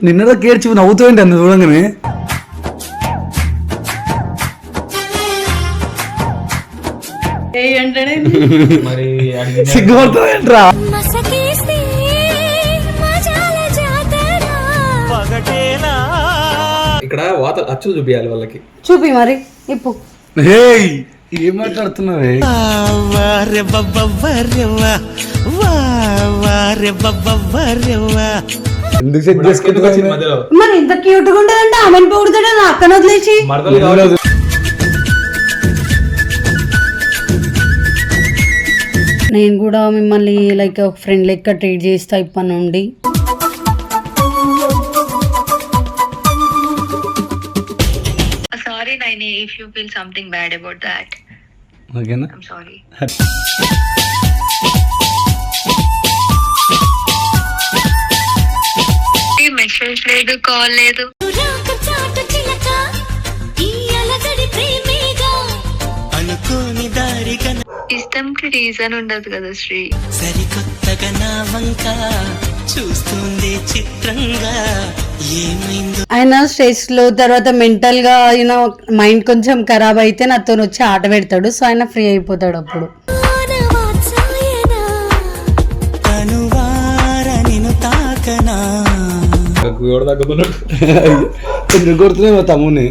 నిన్నదా కేర్చి నవ్వుతుంటే అంత చూడంగానే మరి సిగ్గుపడుతుందేంట్రా. ఇక్కడ వాత అచ్చులు చూపించాలి వాళ్ళకి. చూపి మరి ఇప్పు. హేయ్ ఏం మాట్లాడుతున్నావే? ఎందుకు సెట్ చేసుకుంటున్నావు మధ్యలో మరి ఇంత క్యూట్ గా ఉంటదంటే ఆమెను పొగుడుతాడా నా అక్కను వదిలేసి. మరదలు కావాలి. నేను కూడా మిమ్మల్ని లైక్ ఒక ఫ్రెండ్ లెక్క ట్రీట్ చేస్తా ఇప్పటి నుండి. Sorry, Naini, if you feel something bad about that. ఓకేనా? I'm sorry. మెసేజ్ లేదు, కాల్ లేదు. ఇష్టంకి రీజన్ ఉండదు కదా శ్రీ. సరికొత్తగా నా వంక చూస్తుంది చిత్రంగా ఏమైందో. ఆయన స్ట్రెస్ లో తర్వాత మెంటల్ గా యూనో మైండ్ కొంచెం ఖరాబ్ అయితే నాతో వచ్చి ఆట పెడతాడు. సో ఆయన ఫ్రీ అయిపోతాడు అప్పుడు. తనువార నిన్ను తాకనా ఎందుకు కొడుతున్నాయి మా తమ్ముని?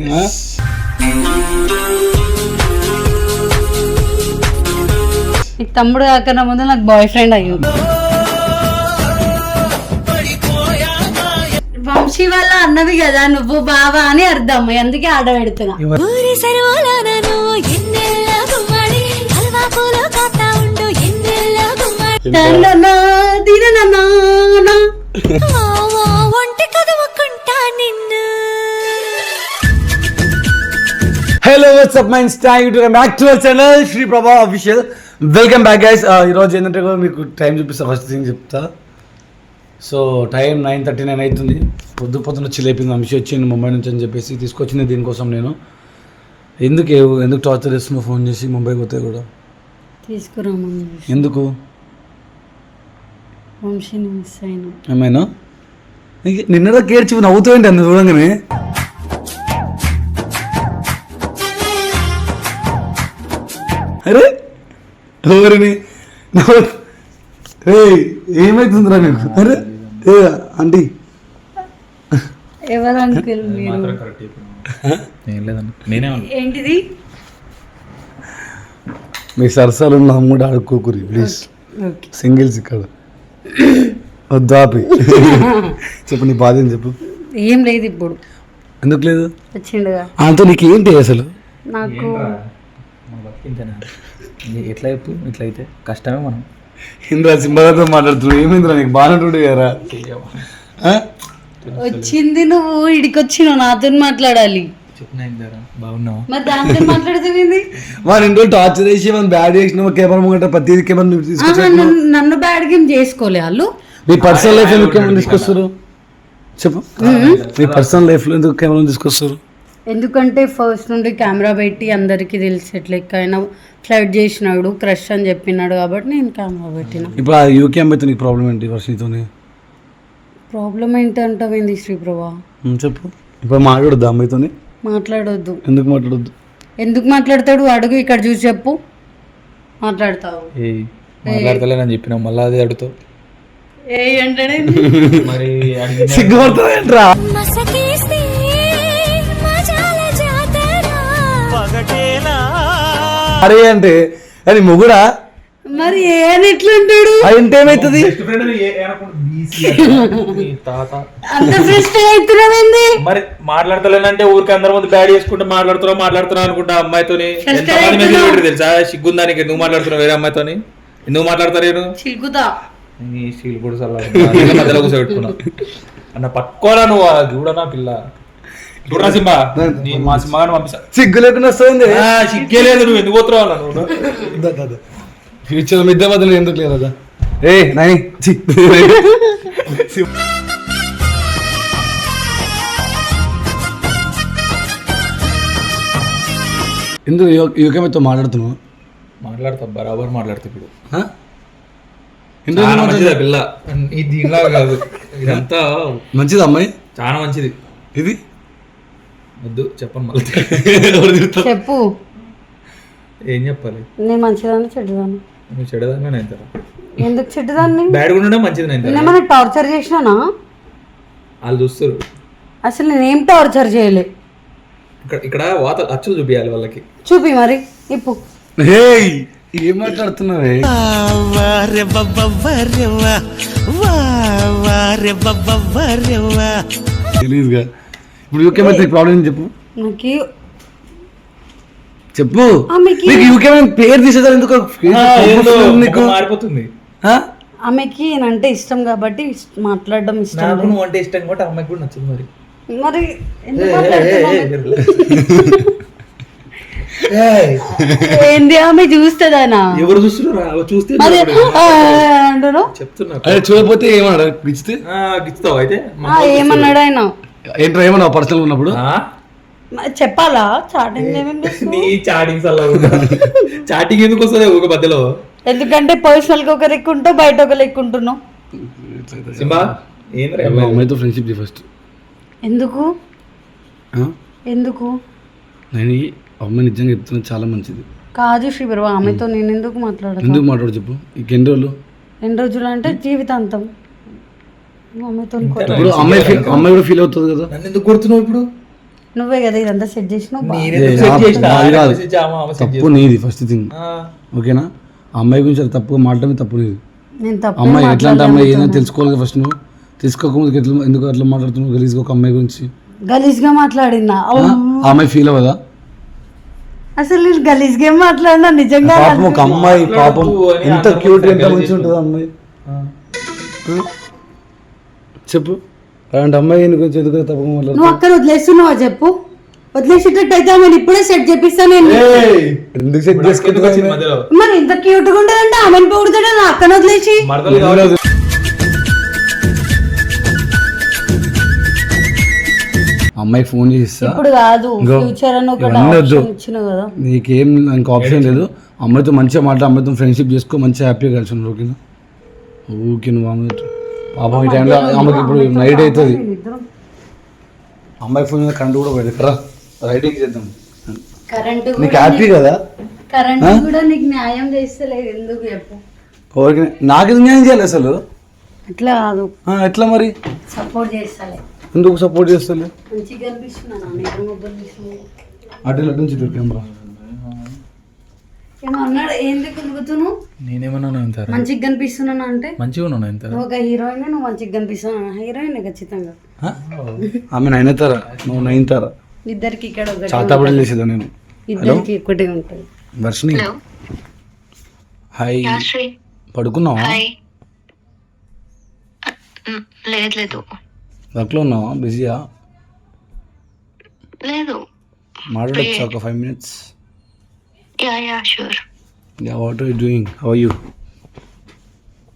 నీకు తమ్ముడు కాకన్నా ముందు నాకు బాయ్ ఫ్రెండ్ అయ్యింది. వంశీ వల్ల అన్నవి కదా నువ్వు బావా అని అర్థం, అందుకే ఆడ పెడుతున్నా. Hello what's up my Insta YouTube back to our channel Sri Prabha official. Welcome back guys. ఈరోజు ఏంటంటే మీకు టైం చూపిస్తా. ఫస్ట్ థింగ్ చెప్తా. సో టైం 9:39 అవుతుంది. పొద్దున చిల్లిపోయింది. వంశీ వచ్చింది ముంబై నుంచి అని చెప్పేసి తీసుకొచ్చింది దీనికోసం. నేను ఎందుకు టార్చర్ చేస్తున్నావు? ఫోన్ చేసి ముంబైకి పోతే కూడా తీసుకురామని. ఎందుకు? వంశీని మిస్ అయినా. ఏమైనా నిన్నదా కేర్చి నవ్వుతుంటే అంత చూడంగానే. అరే ఎవరిని ఏమైతుందిరా నీకు? అరే ఏ ఆంటీ ఎవరు అంకుల్ మీరు? ఏంటిది? మీ సరసాలు అమ్ముడు ఆడుకోకూరి ప్లీజ్. సింగిల్స్ ఇక్కడ వద్దాపి. చెప్పు నీ బాధ ఏం చెప్పు. ఏం లేదు ఇప్పుడు. ఎందుకు లేదు? వచ్చిండుగా అంత నీకు ఏంటి అసలు? నాకు ఎట్లా చెప్పు. ఇట్లయితే కష్టమే. మనం ఇంద్రా సింబాలతో మాట్లాడుతున్నావు. ఏమైందిరా నీకు? బాగుంటుండే కదా. వచ్చింది నువ్వు ఇడికొచ్చినావు నాతో మాట్లాడాలి. బాగున్నావు మరి దాంతో మాట్లాడుతుంది. మన ఇంట్లో టార్చర్ చేసి మనం బ్యాడ్ చేసిన కెమెరా ముంగట ప్రతి కెమెరా నన్ను బ్యాడ్ గేమ్ చేసుకోలే వాళ్ళు. మీ పర్సనల్ లైఫ్ ఎందుకు కెమెరా తీసుకొస్తారు చెప్పు. మీ పర్సనల్ లైఫ్ లో ఎందుకు కెమెరా తీసుకొస్తారు? ఎందుకంటే ఫస్ట్ నుండి కెమెరా పెట్టి అందరికి తెలిసేట్లెక్కైనా ఫ్లైట్ చేసినాడు క్రష్ అని చెప్పినాడు కాబట్టి నేను కెమెరా పెట్టిన. ఇప్పుడు ఆ యూకే అమ్మాయితో నీకు ప్రాబ్లం ఏంటి? వర్షితోని ప్రాబ్లం ఏంటంటావేంది శ్రీప్రభా? చెప్పు. ఇప్పుడు మాట్లాడొద్దు అమ్మాయితోని? మాట్లాడొద్దు. ఎందుకు మాట్లాడొద్దు? ఎందుకు మాట్లాడతాడు? అడుగు, ఇక్కడ చూసి చెప్పు. మాట్లాడతావు? మాట్లాడతలేనని చెప్పినావు, మళ్ళీ అదే అడుగుతావు. మరి సిగ్గుపడుతుందేంట్రా. అరే అంటే అది మొగుడా? మరి ఏని ఎట్లుంటాడు? అంటే ఏమైతుంది? మరి మాట్లాడతలేనంటే ఊరికి అందరి ముందు బ్యాడ్ చేసుకుంటే మాట్లాడుతున్నావు అనుకుంటా. అమ్మాయితోని తెలుసా? సిగ్గుందానికి నువ్వు మాట్లాడుతున్నావు వేరే అమ్మాయితోని. నువ్వు మాట్లాడతారేను స్టీల్ కూడా మధ్యలో కూర్చోబెట్టుకున్నా అన్న పట్టుకోరా. నువ్వు చూడనా పిల్ల చూడరా సింబా. మా సింబాగానే పంపిస్తా. సిగ్గు లేకుండా వస్తుంది. సిగ్గే లేదు. నువ్వు ఎందుకు పోతున్నావు? నువ్వు ఫ్యూచర్ మిద్దె మధ్యలో ఎందుకు లేదా? ఏ నై ఎందుకు యూకేతో మాట్లాడుతున్నావు? మాట్లాడతా బరాబర్ మాట్లాడతా. ఇప్పుడు పిల్ల దీనిలా కాదు. ఇదంతా మంచిది అమ్మాయి చాలా మంచిది. ఇది వద్దు చెప్పను మళ్ళీ. ఎవరు తిడతారు? చెప్పు, ఏం చెప్పాలి? నేను మంచిదాన్ని చెడ్డదాన్ని? నువ్వు చెడదాన్ని నేను తరా. ఎందుకు చెడ్డదాన్ని? బ్యాడ్గా ఉండడం మంచిది నేను తరా. నేనేమైనా టార్చర్ చేసినానా? వాళ్ళు చూస్తారు. అసలు నేనేం టార్చర్ చేయలే. ఇక్కడ వాత అచ్చులు చూపించాలి వాళ్ళకి. చూపి మరి ఇప్పు. హేయ్ ఏం మాట్లాడుతున్నావే? తెలీదుగా. ఇప్పుడు యూకే మీద ప్రాబ్లం చెప్పు. నాకు చెప్పు. ఆమెకి నీకు యూకే మీద పేరు తీసేదారు ఎందుకు? నీకు మారిపోతుంది. ఆమెకి అంటే ఇష్టం కాబట్టి మాట్లాడడం ఇష్టం నాకు లేదు. నువ్వు అంటే ఇష్టం కాబట్టి అమ్మాయికి కూడా నచ్చదు మరి. మరి ఎందుకు మాట్లాడుతున్నావు? ఏంది ఆమె చూస్తుందనా? ఎవరు చూస్తున్నారు? చూస్తే అదే అంటారు. చెప్తున్నా. అదే చూడకపోతే ఏమన్నా పిచ్చితే గిచ్చుతావు అయితే. ఏమన్నాడు ఆయన? ఏంట్రా ఏమన్నా పర్సనల్ ఉన్నప్పుడు చెప్పాలా? చాటింగ్ ఏమేమి చేస్తున్నావు? నీ చాటింగ్స్ అలా చాటింగ్ ఎందుకు వస్తుంది ఒక మధ్యలో? ఎందుకంటే పర్సనల్ గా ఒక లెక్క ఉంటావు, బయట ఒక లెక్క ఉంటున్నావు. సింబా ఏంద్రా అమ్మాయితో ఫ్రెండ్షిప్ ఫస్ట్. ఎందుకు ఎందుకు? నేను ఈ అమ్మాయి నిజంగా చెప్తున్నా చాలా మంచిది కాదు శ్రీప్రభ, ఆమెతో నేను ఎందుకు మాట్లాడతాను? ఎందుకు మాట్లాడు చెప్పు. ఇంక ఎన్ని రోజులు? ఎన్ని రోజులు అంటే జీవితాంతం. ఆమెతో ఇప్పుడు అమ్మాయి కూడా ఫీల్ అవుతుంది కదా. నన్ను ఎందుకు కొడుతున్నావు ఇప్పుడు? నువ్వే కదా ఇదంతా సెట్ చేసినావు. తప్పు నీది ఫస్ట్ థింగ్, ఓకేనా? అమ్మాయి గురించి అది తప్పుగా మాట్లాడమే తప్పు నీది. నేను తప్పు అమ్మాయి ఎట్లాంటి అమ్మాయి ఏదైనా తెలుసుకోవాలి ఫస్ట్. నువ్వు తెలుసుకోకముందుకు ఎట్లా ఎందుకు అట్లా మాట్లాడుతున్నావు గలీజ్గా ఒక అమ్మాయి గురించి? గలీజ్ గా మాట్లాడినా? అమ్మాయి ఫీల్ అవ్వదా? అసలు నేను గలీజ్ గా మాట్లాడినా నిజంగా. పాపం ఒక అమ్మాయి పాపం ఎంత క్యూట్ ఎంత మంచి ఉంటుంది అమ్మాయి. చెప్పు అలాంటి అమ్మాయి గురించి ఎందుకు తప్పుగా మాట్లాడు? నువ్వు అక్కడ వదిలేస్తున్నావా చెప్పు? వదిలేసేటట్టు అయితే ఆమె ఇప్పుడే సెట్ చేపిస్తాను నేను. ఎందుకు సెట్ చేసుకుంటున్నా? మధ్యలో మరి ఎంత క్యూట్ గా ఉంటుందంటే ఆమెను పొగుడుతాడా నా అక్కడ వదిలేసి? మరదలు కావాలి. అమ్మాయికి ఫోన్ చేసి ఇస్తా. ఇప్పుడు కాదు, ఇంకో ఫ్యూచర్ అని ఒక ఇవన్నీ వద్దు. ఆప్షన్ ఇచ్చినావు కదా. నీకేం ఇంకో ఆప్షన్ లేదు. అమ్మాయితో మంచిగా మాట్లాడు, అమ్మాయితో ఫ్రెండ్షిప్ చేసుకో, మంచిగా హ్యాపీగా కలిసి ఉన్నారు, ఓకేనా? ఓకే నువ్వు అమ్మాయి పాపం ఈ టైంలో ఆమెకి ఇప్పుడు నైట్ అవుతుంది. అమ్మాయి ఫోన్ మీద కరెంట్ కూడా పోయింది కదా, రైడింగ్ చేద్దాం. కరెంట్ నీకు హ్యాపీ కదా? కరెంట్ కూడా నీకు న్యాయం చేస్తలేదు ఎందుకు చెప్పు? ఎవరికి నాకు ఇది న్యాయం చేయాలి అసలు? అట్లా కాదు, ఎట్లా మరి? సపోర్ట్ చేస్తలే. ఎందుకు సపోర్ట్ చేస్తలే? మంచిగా కనిపిస్తున్నాను అటు అటు నుంచి కెమెరా ఏమన్నాడు? ఎందుకు నువ్వుతున్నావు? నేనేమన్నా ఇంత మంచిగా కనిపిస్తున్నాను అంటే మంచిగా ఉన్నాను ఇంత. నువ్వు ఒక హీరోయిన్, నువ్వు మంచిగా కనిపిస్తున్నాను. హీరోయిన్ ఖచ్చితంగా. ఆమె నైనతారా, నువ్వు నైన్తారా? ఇద్దరికి ఇక్కడ ఒకటి, చాతాబడి చేసేదా నేను? ఇద్దరికి ఒకటే ఉంటుంది. Varshini hello hi, Sri. పడుకున్నావా? హాయ్. లేదు లేదు వర్క్లో ఉన్నావా? బిజీయా? లేదు. మాట్లాడచ్చు ఒక 5 minutes? Yeah sure. Yeah, what are you doing? How are you?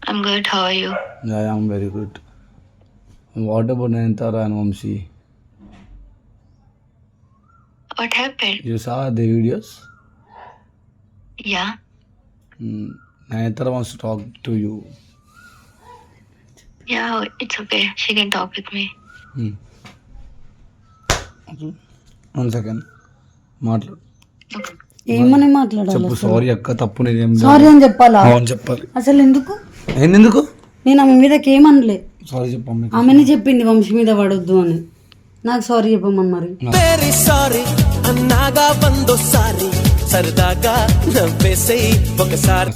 I'm good. How are you? Yeah, I'm very good. What about Nayanthara and Vamshi? What happened? You saw the videos? Yeah. Nayanthara wants to talk to you. Yeah, it's okay. She can talk with me. One second. మాట్లాడు. Okay. ఏమని మాట్లాడాలి? చెప్పు sorry అక్క, తప్పు నేనేం sorry అని చెప్పాలా? అవును చెప్పాలి. అసలు ఎందుకు? ఎందుకు నేను ఆమె మీదకి ఏమనలే. సారీ చెప్పు అమ్మాయి. ఆమెని చెప్పింది వంశీ మీద పడొద్దు అని. నాకు సారీ చెప్పమని మరి. వెరీ సారీ అన్నాగా వందోసారి సరదాగా నవ్వేసేయ్ ఒకసారి.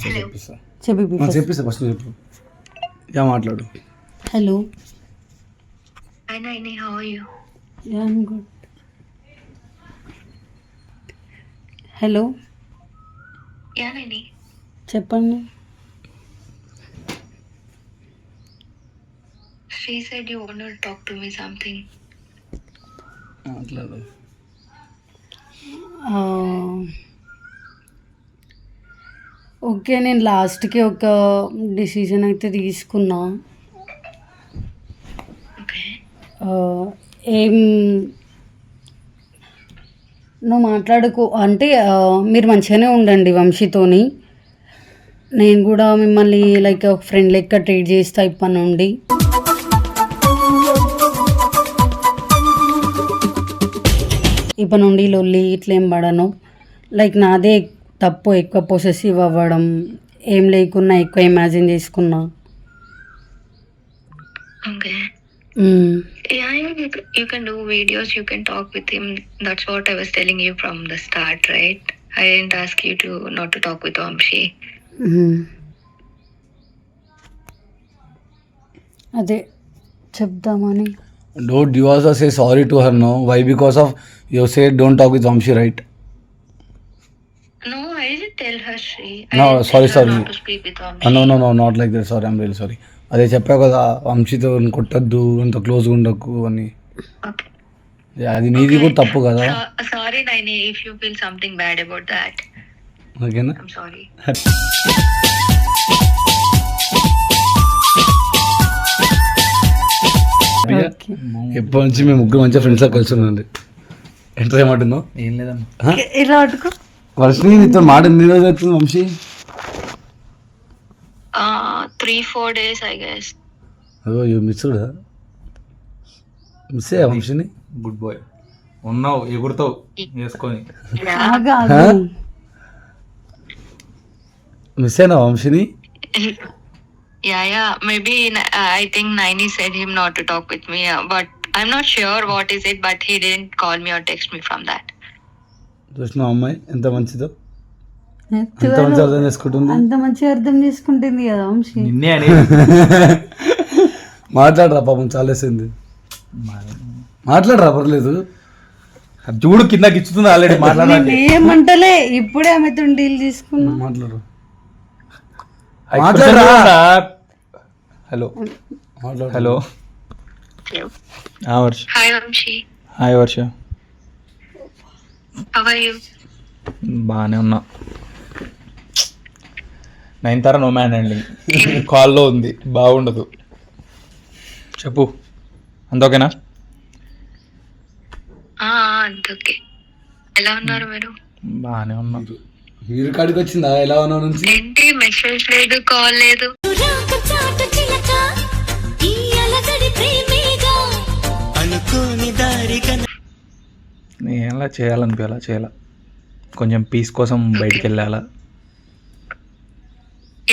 చెప్పిస్తా ఫస్ట్ చెప్పు. యా మాట్లాడు. Hello. Hi Naini, how are you? Yeah I'm good. Hello Yeah Naini. చెప్పండి. She said you wanted to talk to me something. మాట్లాడు. ఓకే, నేను లాస్ట్కి ఒక డిసిజన్ అయితే తీసుకున్నా. Okay. ఏం నువ్వు మాట్లాడుకో అంటే మీరు మంచిగానే ఉండండి వంశీతోని. నేను కూడా మిమ్మల్ని లైక్ ఫ్రెండ్ లెక్క ట్రీట్ చేస్తా ఇప్పటి నుండి. ఇప్పటి నుండి లొల్లి ఇట్లా ఏం పడను. లైక్ నాదే తప్పు, ఎక్కువ పొసెసివ్ అవ్వడం, ఏం లేకున్నా ఎక్కువ ఇమాజిన్ చేసుకున్నా. Okay. Hmm. Yeah, you can do videos, you can talk with him. That's what I was telling you from the start, right? I didn't ask you to not to talk with Vamshi. మ్మ్. అదే చెప్దామని. Don't you also say sorry to her, no? Why? Because of you said don't talk with Vamshi, right? No, I didn't tell her, Shri. No, I didn't sorry, tell her sorry. not to speak with Vamshi. No, not like that. Sorry, I'm really sorry. అదే చెప్పావు కదా వంశీతో కొట్టద్దు, ఇంత క్లోజ్గా ఉండకు అని. Okay. అది నీది కూడా తప్పు కదా. Sorry, Naini, if you feel something bad about that. ఓకేనా? I'm sorry. ఓకే. ఎప్పటి నుంచి మేము ముగ్గురు మంచిగా ఫ్రెండ్స్గా కలిసి ఉండండి. ఎంటర్ ఏమంటున్నావు? ఏం లేదమ్మా. ఇలా అటుకో. వర్షిని నీతో మాట ఎన్ని రోజులు అవుతుంది వంశీ? 3-4 days, I guess. అయ్యో మిస్సుడా? మిస్ అయ్యా వంశీని? గుడ్ బాయ్ ఉన్నావు, ఎగురుతావు వేసుకొని. ఆగు, ఆగు. మిస్ అయినా వంశీని? Yeah. Maybe I think Naini said him not to talk with me, but I'm not sure what is it. But he didn't call me or text me from that. చూసిన అమ్మాయి ఎంత మంచిదో, ఎంత మంచి అర్థం చేసుకుంటుంది. అంత మంచిగా అర్థం చేసుకుంటుంది కదా వంశీ. నిన్నే అనేది. మాట్లాడరా పాపం చాలేసింది. మాట్లాడరా పర్లేదు. చూడు కిందకి ఇచ్చుతుంది ఆల్రెడీ మాట్లాడాలి. ఏమంటలే, ఇప్పుడే ఆమెతో డీల్ తీసుకున్నా. మాట్లాడు. హలో మాట్లాడు. Hello. Hello. Varsha. Hi, Vamshi. Hi Varsha. How are you? బాగానే ఉన్నా. 9 నో మ్యాన్ హ్యాండ్లింగ్ కాల్లో ఉంది, బాగుండదు. చెప్పు, అంత ఓకేనా? అంత ఓకే. ఎలా ఉన్నారు మీరు? బాగానే ఉన్నా. మీరు కాడికి వచ్చిందా ఎలా ఉన్నావు నుంచి? ఏంటి మెసేజ్ లేదు, కాల్ లేదు? అనుకోని దారిగా నేను ఎలా చేయాలనిపించాలా చేయాల, కొంచెం పీస్ కోసం బయటికి వెళ్ళాలా.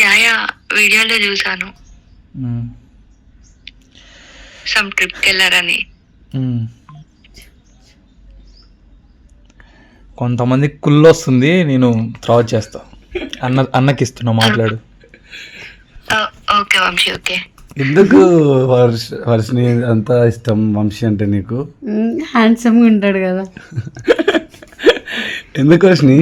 యా వీడియోలో చూసాను, సమ్ ట్రిప్కి వెళ్ళారని. కొంతమంది కుళ్ళు వస్తుంది, నేను త్రో చేస్తా. అన్నకి ఇస్తున్నా, మాట్లాడు. Okay Vamshi, okay. ఎందుకు వర్షిని అంత ఇష్టం వంశీ అంటే నీకు? హ్యాండ్సమ్ గా ఉంటాడు కదా. ఎందుకు వర్షిని?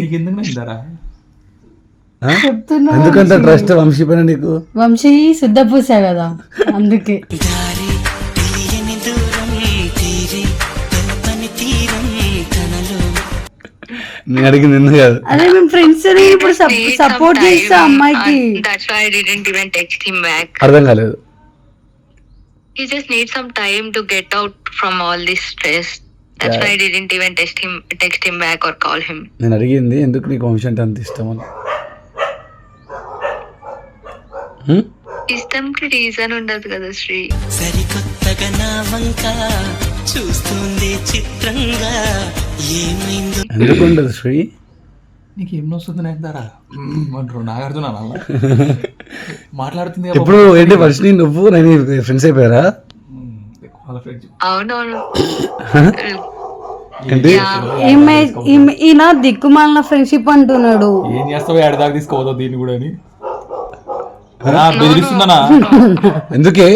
చెప్తున్నా. ఎందుకంత ట్రస్ట్ వంశీ పైన నీకు? వంశీ శుద్ధ పూసా కదా, అందుకే. దారి తెలియని దూరం తీరి తలపని తీరం కనలు. నేను అడిగింది ఎందుకు కాదు. అదే మేము ఫ్రెండ్స్ ఇప్పుడు సపోర్ట్ చేస్తా అమ్మాయికి. That's why I didn't even text him back. అర్థం కాలేదు. He just needs some time to get out from all this stress. That's why I didn't even text him back or call him. నేను అడిగింది ఎందుకు నీకు వంశీ అంటే అంత ఇష్టం అని. ఇష్టంకి రీజన్ ఉండదు కదా శ్రీ. సరికొత్తగా నా వంక చూస్తుంది చిత్రంగా, ఏమైందో ఎందుకు ఉండదు శ్రీ? నీకు ఏం వస్తుంది నేందారా? నాగార్జున మాట్లాడుతుంది. ఇప్పుడు ఏంటి వర్షిని నువ్వు నేను ఫ్రెండ్స్ అయిపోయారా? అవునవును. ఏంటి? ఈయన దిక్కుమాలిన ఫ్రెండ్షిప్ అంటున్నాడు. ఏం చేస్తావు, ఎడదాకా తీసుకోవద్దు దీన్ని కూడా అని బెదిరిస్తుందనా? ఎందుకే?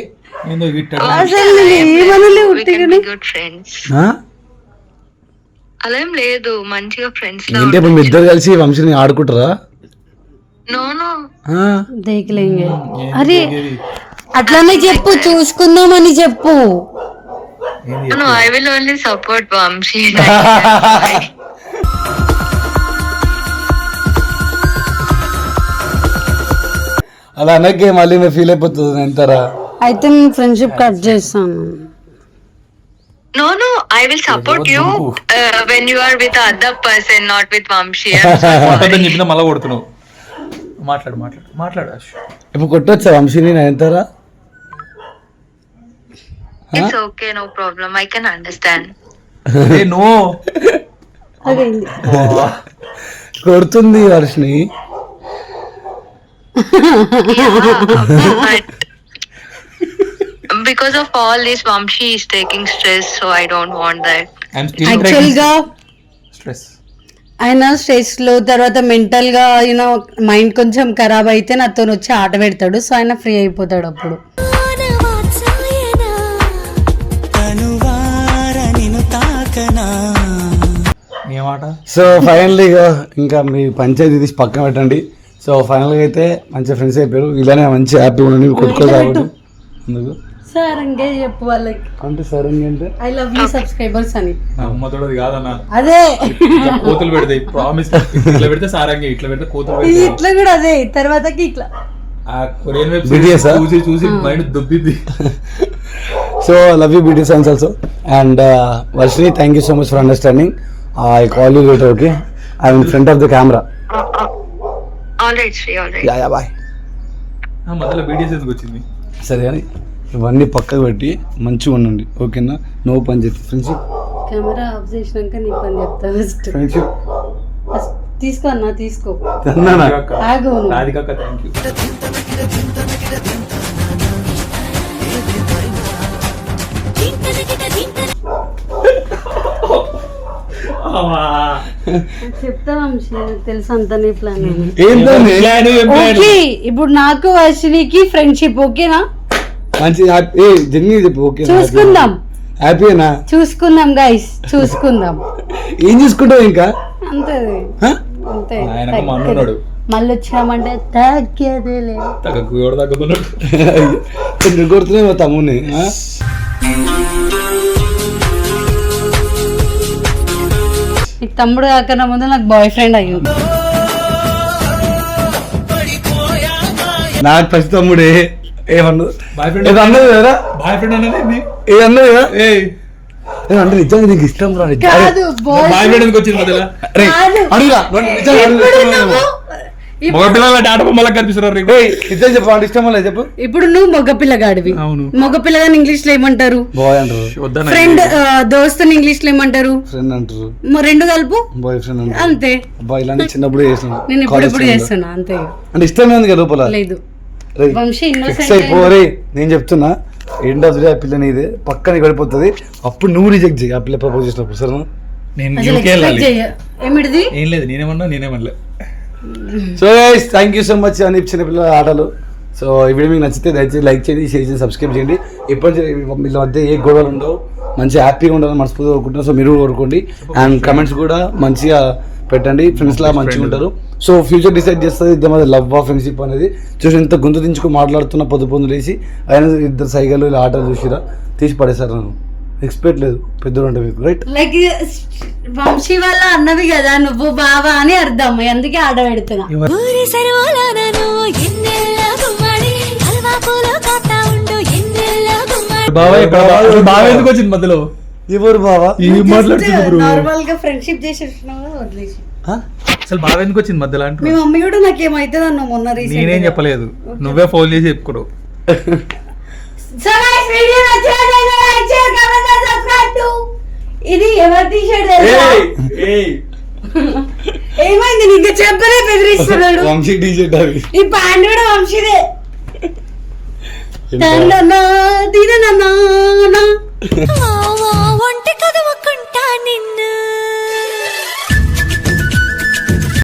ఏందో అసలు ఏమనలే We can ఉట్టిగానే. be good friends. అలా ఏం లేదు, మంచిగా ఫ్రెండ్స్ లా. ఏంటి ఇప్పుడు మీ ఇద్దరు కలిసి వంశీని ఆడుకుంటారా? నో దేకలేంగే. అరే అట్లానే చెప్పు, చూసుకుందామని చెప్పు. No, I will only support Vamshi. అలా అనకే మళ్ళీ నేను ఫీల్ అయిపోతుంది ఎంతరా. అయితే నేను ఫ్రెండ్షిప్ కట్ చేస్తాను. No, I will support you when you are with the other person, not with Vamshi. చెప్పినా మళ్ళా కొడుతున్నావు. మాట్లాడు అశ్. ఇప్పుడు కొట్టొచ్చా వంశీని ఎంతరా? It's okay, no problem. I can understand. నో అదేంది కొడుతుంది Varshini. But because of all this, Vamshi is taking stress, so I don't want that. I'm still actual గా stress. ఆయన స్ట్రెస్ లో తర్వాత మెంటల్ గా యూనో మైండ్ కొంచెం ఖరాబ్ అయితే నాతో వచ్చి ఆట పెడతాడు. సో ఆయన ఫ్రీ అయిపోతాడు అప్పుడు. కనువార నిన్ను తాకనా ఏమాట సో ఫైనల్లీ ఇంకా మీ పంచాయతీ తీసి పక్కన పెట్టండి. సో ఫైనల్గా అయితే మంచి ఫ్రెండ్స్ అయిపోయారు. ఇలానే మంచి హ్యాపీ ఉండండి, కొట్టుకోవాలి కాబట్టి. ఎందుకు సార్ ఇంకే చెప్పు వాళ్ళకి అంటే సరే అంటే ఐ లవ్ యూ సబ్స్క్రైబర్స్ అని. అమ్మతోడది కాదన్నా, అదే ఇట్లా కోతులు పెడతాయి ప్రామిస్. ఇట్లా పెడితే సారంగి, ఇట్లా పెడితే కోతులు ఇది పెడతాయి. ఇట్లా కూడా అదే తర్వాతకి ఇట్లా. ఆ కొరియన్ వెబ్ BTS సిరీస్ చూసి చూసి మైండ్ దుబ్బింది. So love you beauty science also. And Varshini, thank you so much for understanding. I call you later, okay? I in front of the camera. All right, Sri, all right. Yeah bye. మధ్యలో BTS ఎందుకు వచ్చింది? సరే అని ఇవన్నీ పక్కకు పెట్టి మంచిగా ఉండండి, ఓకేనా? నో పని చేస్తే ఫ్రెండ్షిప్ కెమెరా ఆఫ్ చేసినాక నీ పని చెప్తా ఫస్ట్. ఫ్రెండ్షిప్ తీసుకో అన్న తీసుకో. అన్నానా? ఆగు నువ్వు. రాధికాక థ్యాంక్ యూ. చెప్తా వంశీ, నాకు తెలుసు అంత నీ ప్లాన్ అని. ఏంటండి ఓకే ఇప్పుడు నాకు వర్షినికి ఫ్రెండ్షిప్ ఓకేనా? మంచి ఏ జర్నీ చెప్పు, ఓకే? చూసుకుందాం, హ్యాపీనా? చూసుకుందాం గైస్, చూసుకుందాం. ఏం చూసుకుంటావు ఇంకా? అంతే హ? అంతే. ఆయనకు మన్నున్నాడు. మళ్ళీ వచ్చినామంటే తగ్గేదేలే. తగ్గకు ఎవడు తగ్గుతున్నాడు. ఎందుకు కొడుతున్నాయి మా తమ్ముని? నీకు తమ్ముడు కాకన్నా ముందు నాకు బాయ్ ఫ్రెండ్ అయ్యింది. నాకు ఫస్ట్ తమ్ముడే ఏమన్నా బాయ్ ఫ్రెండ్ ఏదో అన్నది కదా, బాయ్ ఫ్రెండ్ అనేది ఏ అన్నది కదా, అంటే నిజంగా నీకు ఇష్టం రా? కాదు బాయ్ బాయ్ ఫ్రెండ్ ఎందుకు వచ్చింది మధ్యలో? అడుగురా మగ పిల్లల ఆట బొమ్మలకు కనిపిస్తున్నారు. నిజం చెప్పు, అంటే ఇష్టం లేదు చెప్పు. ఇప్పుడు నువ్వు మగపిల్లగాడివి. అవును. మగపిల్లగాని ఇంగ్లీష్ లో ఏమంటారు? బాయ్ అంటారు. ఫ్రెండ్ దోస్తుని ఇంగ్లీష్ లో ఏమంటారు? ఫ్రెండ్ అంటారు. రెండు కలుపు బాయ్ ఫ్రెండ్ అంటారు. అంతే. అబ్బాయి ఇలాంటి చిన్నప్పుడు చేసాను, నేను ఇప్పుడు చేస్తున్నా అంతే. అంటే ఇష్టం లేదు కదా లోపల. లేదు రేయ్, వంశీ ఫిక్స్ innocent అయిపోరే. నేను చెప్తున్నా, ఎండ్ ఆఫ్ ది డే ఆ పిల్ల నీదే, పక్కన పడిపోతుంది. అప్పుడు నువ్వు రిజెక్ట్ చేయి ఆ పిల్ల ప్రపోజ్ చేసినప్పుడు, సరేనా? నేను అసలు UK expect వెళ్ళాలి. చెయ్య. ఏమిటిది? ఏం లేదు, నేనేమనలే. So guys, thank you so much అని చిన్నపిల్లల ఆటలు. సో ఈ వీడియో మీకు నచ్చితే దయచేసి లైక్ చేయండి, షేర్ చేయండి, సబ్స్క్రైబ్ చేయండి. ఇప్పటి వీళ్ళ మధ్య ఏ గొడవలు ఉండవు, మంచిగా హ్యాపీగా ఉండాలని మనస్ఫూర్తిగా కోరుకుంటున్నాం. సో మీరు కూడా కోరుకోండి. అండ్ కమెంట్స్ కూడా మంచిగా పెట్టండి, ఫ్రెండ్స్ లా మంచిగా ఉంటారు. సో ఫ్యూచర్ డిసైడ్ చేస్తుంది ఇద్దరి మధ్య లవ్ ఆఫ్ ఫ్రెండ్షిప్ అనేది. చూసి ఎంత గొంతు దించుకొని మాట్లాడుతున్న పొద్దు లేసి ఆయన ఇద్దరు సైకిల్ ఇలా ఆటలు చూసిరా తీసి పడేశారు. నన్ను ఎక్స్పెక్ట్ లేదు పెద్దలు అంటే మీకు, రైట్? లైక్ వంశీ వాళ్ళ అన్నవి కదా నువ్వు బావా అని అర్థం, అందుకే ఆడ పెడుతున్నా. ఊరి సరువులోనను ఎన్నెల్ల గుమ్మడి హల్వా పూలు కాతా ఉండు ఎన్నెల్ల గుమ్మడి. బావ ఎందుకు వచ్చింది మధ్యలో? ఎవరు బావా? ఏం మాట్లాడుతున్నారు బ్రో? నార్మల్ గా ఫ్రెండ్షిప్ చేసేసినావు వదిలేసి. అసలు బావ ఎందుకు వచ్చింది మధ్యలో మీ అంటారు? మమ్మీ కూడా నాకేమైతుంది అన్న మొన్న రీసెంట్. నేనేం చెప్పలేదు, నువ్వే ఫోన్ చేసి చెప్పుకోడు. ఇది ఎవరి టీషర్ట్ తెలుసా? ఏమైంది నీకు చెప్పలే, బెదిరిస్తున్నాడు. వంశీ టీషర్ట్ అవి. ఈ ప్యాంట్ కూడా వంశీదే. ఆ, ఆ,